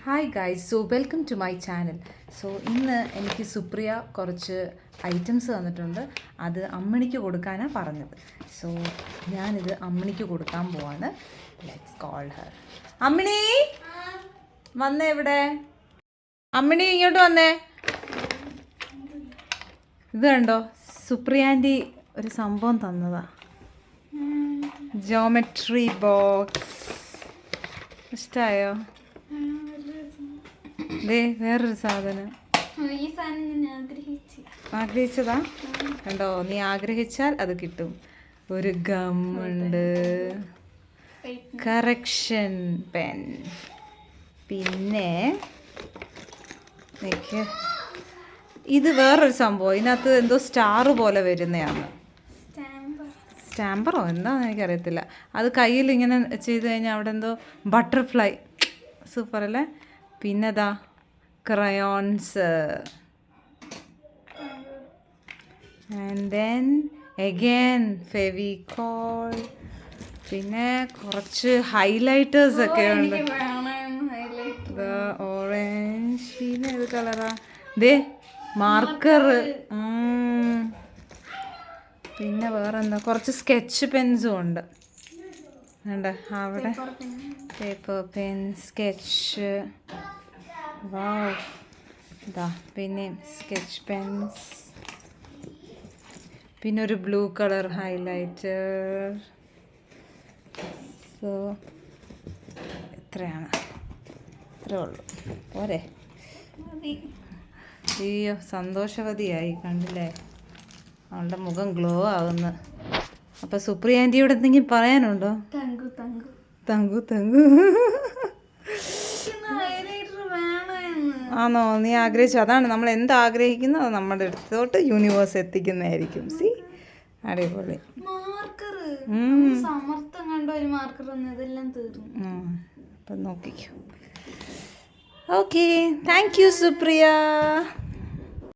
Hi guys, so welcome to my channel. So ഇന്ന് എനിക്ക് സുപ്രിയ കുറച്ച് ഐറ്റംസ് തന്നിട്ടുണ്ട്. അത് അമ്മിണിക്ക് കൊടുക്കാനാണ് പറഞ്ഞത്. സോ ഞാനിത് അമ്മിണിക്ക് കൊടുക്കാൻ പോവാണ്. Let's call Har. അമ്മിണി വന്നേ, ഇവിടെ അമ്മിണി ഇങ്ങോട്ട് വന്നേ. ഇത് കണ്ടോ, സുപ്രിയാൻ്റി ഒരു സംഭവം തന്നതാ. ജോമെട്രി ബോക്സ് ഇഷ്ടമായോ? ദേ വേറൊരു സാധനം ആഗ്രഹിച്ചതാ. കണ്ടോ, നീ ആഗ്രഹിച്ചാൽ അത് കിട്ടും. ഒരു ഗമ്മുണ്ട്, കറക്ഷൻ പെൻ, പിന്നെ ഇത് വേറൊരു സംഭവം. ഇതിനകത്ത് എന്തോ സ്റ്റാർ പോലെ വരുന്നതാണ്. സ്റ്റാമ്പറോ എന്താണെന്ന് എനിക്കറിയത്തില്ല. അത് കയ്യിൽ ഇങ്ങനെ ചെയ്ത് കഴിഞ്ഞാൽ അവിടെ എന്തോ ബട്ടർഫ്ലൈ, സൂപ്പർ അല്ലേ. പിന്നെതാ crayons, and then again Fevicol, പിന്നെ കുറച്ച് ഹൈലൈറ്റേഴ്സ് ഒക്കെ ഉണ്ട്. ഓറഞ്ച്, പിന്നെ ഏത് കളറാ? ദേ മാർക്കർ, പിന്നെ വേറെന്താ, കുറച്ച് സ്കെച്ച് പെൻസും ഉണ്ട്. വേണ്ട അവിടെ പേപ്പർ പെൻ, സ്കെച്ച്, വാവ്, ഇതാ പിന്നെ സ്കെച്ച് പെൻസ്, പിന്നെ ഒരു ബ്ലൂ കളർ ഹൈലൈറ്റർ. സോ എത്രയാണ്? ഇത്രേ ഉള്ളൂ, പോരെ? അയ്യോ, സന്തോഷവതിയായി, കണ്ടില്ലേ അവളുടെ മുഖം ഗ്ലോ ആകുന്നു. അപ്പം സുപ്രിയ ആൻറ്റിയോട് എന്തെങ്കിലും പറയാനുണ്ടോ? തങ്കു തങ്കു ആണോ? നീ ആഗ്രഹിച്ചു. അതാണ് നമ്മൾ എന്താഗ്രഹിക്കുന്നു അത് നമ്മുടെ അടുത്തോട്ട് യൂണിവേഴ്സ് എത്തിക്കുന്നതായിരിക്കും. സി, അടിപൊളി. അപ്പം നോക്കിക്കോ. Okay, thank you Supriya.